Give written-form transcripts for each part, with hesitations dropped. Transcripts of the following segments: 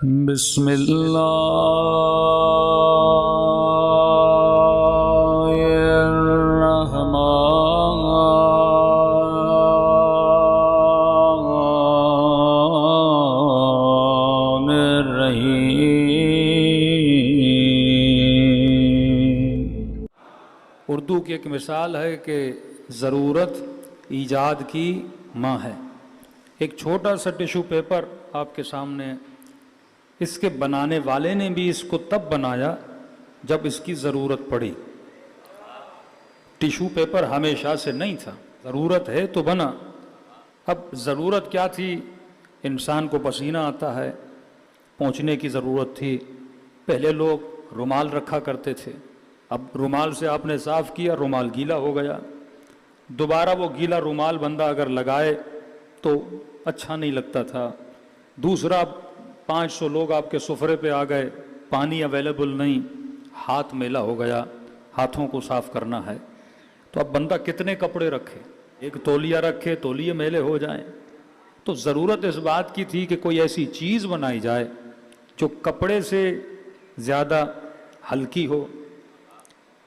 بسم اللہ الرحمن الرحیم۔ اردو کی ایک مثال ہے کہ ضرورت ایجاد کی ماں ہے۔ ایک چھوٹا سا ٹیشو پیپر آپ کے سامنے، اس کے بنانے والے نے بھی اس کو تب بنایا جب اس کی ضرورت پڑی۔ ٹیشو پیپر ہمیشہ سے نہیں تھا، ضرورت ہے تو بنا۔ اب ضرورت کیا تھی؟ انسان کو پسینہ آتا ہے، پہنچنے کی ضرورت تھی۔ پہلے لوگ رومال رکھا کرتے تھے، اب رومال سے آپ نے صاف کیا، رومال گیلا ہو گیا، دوبارہ وہ گیلا رومال بندہ اگر لگائے تو اچھا نہیں لگتا تھا۔ دوسرا 500 لوگ آپ کے سفرے پہ آ گئے، پانی اویلیبل نہیں، ہاتھ میلا ہو گیا، ہاتھوں کو صاف کرنا ہے، تو اب بندہ کتنے کپڑے رکھے؟ ایک تولیہ رکھے، تولیے میلے ہو جائیں۔ تو ضرورت اس بات کی تھی کہ کوئی ایسی چیز بنائی جائے جو کپڑے سے زیادہ ہلکی ہو،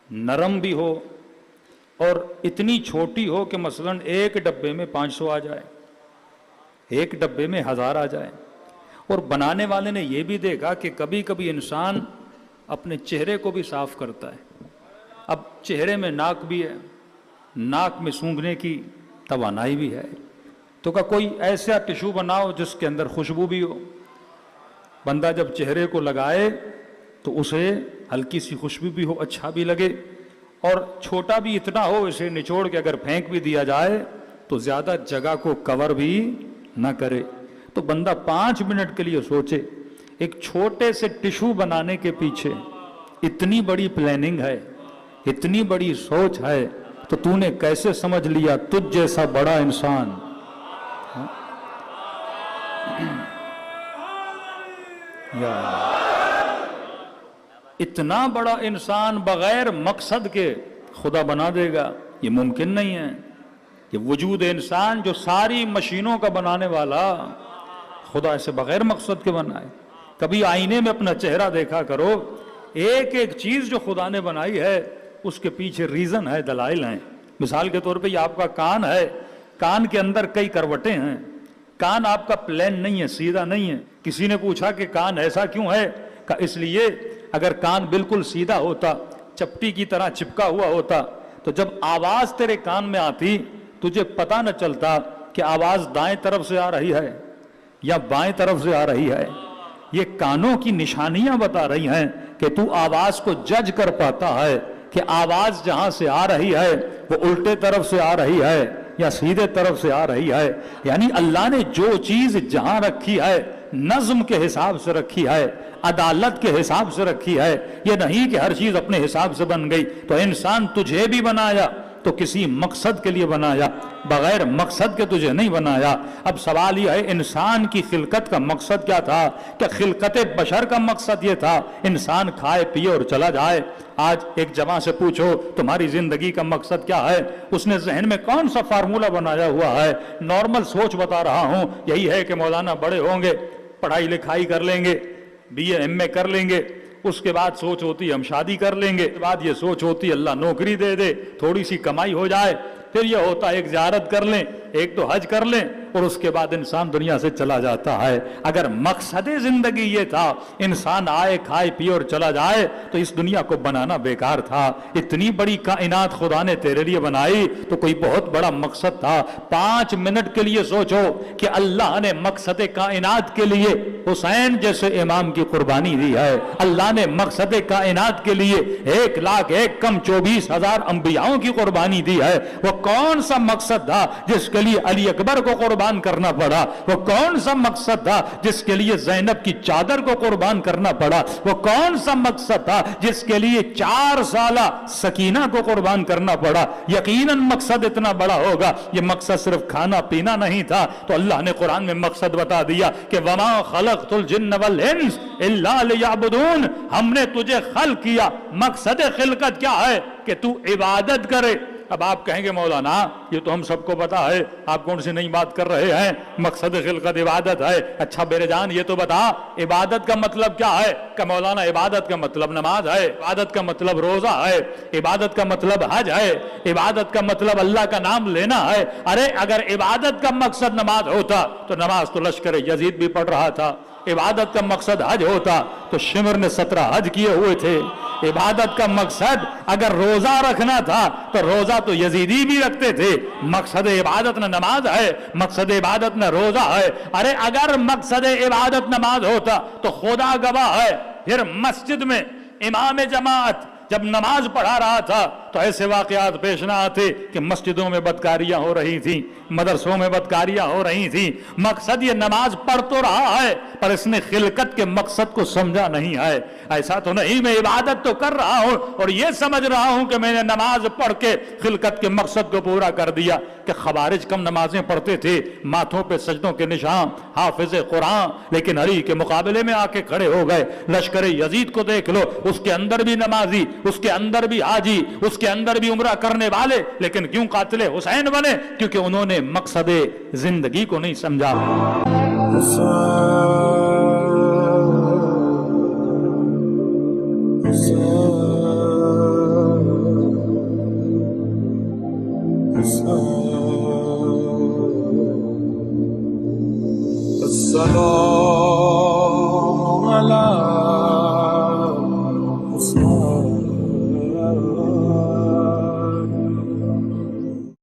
نرم بھی ہو، اور اتنی چھوٹی ہو کہ مثلاً ایک ڈبے میں 500 آ جائے، ایک ڈبے میں 1000 آ جائے۔ اور بنانے والے نے یہ بھی دیکھا کہ کبھی کبھی انسان اپنے چہرے کو بھی صاف کرتا ہے۔ اب چہرے میں ناک بھی ہے، ناک میں سونگھنے کی توانائی بھی ہے، تو کہ کوئی ایسا ٹیشو بناؤ جس کے اندر خوشبو بھی ہو، بندہ جب چہرے کو لگائے تو اسے ہلکی سی خوشبو بھی ہو، اچھا بھی لگے، اور چھوٹا بھی اتنا ہو اسے نچوڑ کے اگر پھینک بھی دیا جائے تو زیادہ جگہ کو کور بھی نہ کرے۔ تو بندہ 5 منٹ کے لیے سوچے، ایک چھوٹے سے ٹیشو بنانے کے پیچھے اتنی بڑی پلاننگ ہے، اتنی بڑی سوچ ہے، تو تو نے کیسے سمجھ لیا تجھ جیسا بڑا انسان؟ اتنا بڑا انسان بغیر مقصد کے خدا بنا دے گا؟ یہ ممکن نہیں ہے۔ یہ وجود انسان جو ساری مشینوں کا بنانے والا خدا اسے بغیر مقصد کے بنائے۔ کبھی آئینے میں اپنا چہرہ دیکھا کرو، ایک ایک چیز جو خدا نے بنائی ہے اس کے پیچھے ریزن ہے، دلائل ہیں۔ مثال کے طور پہ یہ آپ کا کان ہے، کان کے اندر کئی کروٹیں ہیں، کان آپ کا پلین نہیں ہے، سیدھا نہیں ہے۔ کسی نے پوچھا کہ کان ایسا کیوں ہے؟ کہ اس لیے اگر کان بالکل سیدھا ہوتا، چپٹی کی طرح چپکا ہوا ہوتا، تو جب آواز تیرے کان میں آتی تجھے پتہ نہ چلتا کہ آواز دائیں طرف سے آ رہی ہے یا بائیں طرف سے آ رہی ہے۔ یہ کانوں کی نشانیاں بتا رہی ہیں کہ تو آواز کو جج کر پاتا ہے کہ آواز جہاں سے آ رہی ہے وہ الٹے طرف سے آ رہی ہے یا سیدھے طرف سے آ رہی ہے۔ یعنی اللہ نے جو چیز جہاں رکھی ہے نظم کے حساب سے رکھی ہے، عدالت کے حساب سے رکھی ہے، یہ نہیں کہ ہر چیز اپنے حساب سے بن گئی۔ تو انسان تجھے بھی بنایا تو کسی مقصد کے لیے بنایا، بغیر مقصد کے تجھے نہیں بنایا۔ اب سوال یہ ہے انسان کی خلقت کا مقصد کیا تھا؟ کہ خلقت بشر کا مقصد یہ تھا انسان کھائے پیے اور چلا جائے۔ آج ایک جوان سے پوچھو تمہاری زندگی کا مقصد کیا ہے، اس نے ذہن میں کون سا فارمولہ بنایا ہوا ہے؟ نارمل سوچ بتا رہا ہوں، یہی ہے کہ مولانا بڑے ہوں گے، پڑھائی لکھائی کر لیں گے، BA MA کر لیں گے، اس کے بعد سوچ ہوتی ہم شادی کر لیں گے، اس کے بعد یہ سوچ ہوتی اللہ نوکری دے دے، تھوڑی سی کمائی ہو جائے، پھر یہ ہوتا ایک زیارت کر لیں، ایک تو حج کر لیں، اور اس کے بعد انسان دنیا سے چلا جاتا ہے۔ اگر مقصد زندگی یہ تھا انسان آئے کھائے پیے اور چلا جائے تو اس دنیا کو بنانا بیکار تھا۔ اتنی بڑی کائنات خدا نے تیرے لیے بنائی تو کوئی بہت بڑا مقصد تھا۔ 5 منٹ کے لیے سوچو کہ اللہ نے مقصد کائنات کے لیے حسین جیسے امام کی قربانی دی ہے، اللہ نے مقصد کائنات کے لیے 1,01,24,000 انبیاؤں کی قربانی دی ہے۔ وہ کون سا مقصد تھا جس کے لیے علی اکبر کو قربان کرنا پڑا؟ وہ کون سا مقصد تھا جس کے لیے زینب کی چادر کو قربان کرنا پڑا؟ وہ کون سا مقصد تھا جس کے لیے 4 سالہ سکینہ کو قربان کرنا پڑا؟ یقیناً مقصد اتنا بڑا ہوگا۔ یہ مقصد صرف کھانا پینا نہیں تھا، تو اللہ نے قرآن میں مقصد بتا دیا کہ وَمَا خَلَقْتُ الْجِنَّ وَالْإِنسَ إِلَّا لِيَعْبُدُونَ۔ ہم نے تجھے خلق کیا، مقصد خلقت کیا ہے؟ کہ تو عبادت کرے۔ اب آپ کہیں گے مولانا یہ تو ہم سب کو پتا ہے، آپ کون سی نئی بات کر رہے ہیں، مقصد خلقت عبادت ہے۔ اچھا میرے جان یہ تو بتا عبادت کا مطلب کیا ہے؟ کہ مولانا عبادت کا مطلب نماز ہے، عبادت کا مطلب روزہ ہے، عبادت کا مطلب حج ہے، عبادت کا مطلب اللہ کا نام لینا ہے۔ ارے اگر عبادت کا مقصد نماز ہوتا تو نماز تو لشکر یزید بھی پڑھ رہا تھا، عبادت کا مقصد حج ہوتا تو شمر نے 17 حج کیے ہوئے تھے، عبادت کا مقصد اگر روزہ رکھنا تھا تو روزہ تو یزیدی بھی رکھتے تھے۔ مقصد عبادت نہ نماز ہے، مقصد عبادت نہ روزہ ہے۔ ارے اگر مقصد عبادت نماز ہوتا تو خدا گواہ ہے پھر مسجد میں امام جماعت جب نماز پڑھا رہا تھا تو ایسے واقعات پیش نہ آتے کہ مسجدوں میں بدکاریاں ہو رہی تھیں، مدرسوں میں بدکاریاں ہو رہی تھیں۔ مقصد یہ نماز پڑھ تو رہا ہے پر اس نے خلقت کے مقصد کو سمجھا نہیں ہے۔ ایسا تو نہیں میں عبادت تو کر رہا ہوں اور یہ سمجھ رہا ہوں کہ میں نے نماز پڑھ کے خلقت کے مقصد کو پورا کر دیا۔ کہ خوارج کم نمازیں پڑھتے تھے، ماتھوں پہ سجدوں کے نشان، حافظ قرآن، لیکن علی کے مقابلے میں آ کے کھڑے ہو گئے۔ لشکر یزید کو دیکھ لو، اس کے اندر بھی نمازی، اس کے اندر بھی حاجی، اس کے اندر بھی عمرہ کرنے والے، لیکن کیوں قاتل حسین بنے؟ کیونکہ انہوں نے مقصد زندگی کو نہیں سمجھا۔ السلام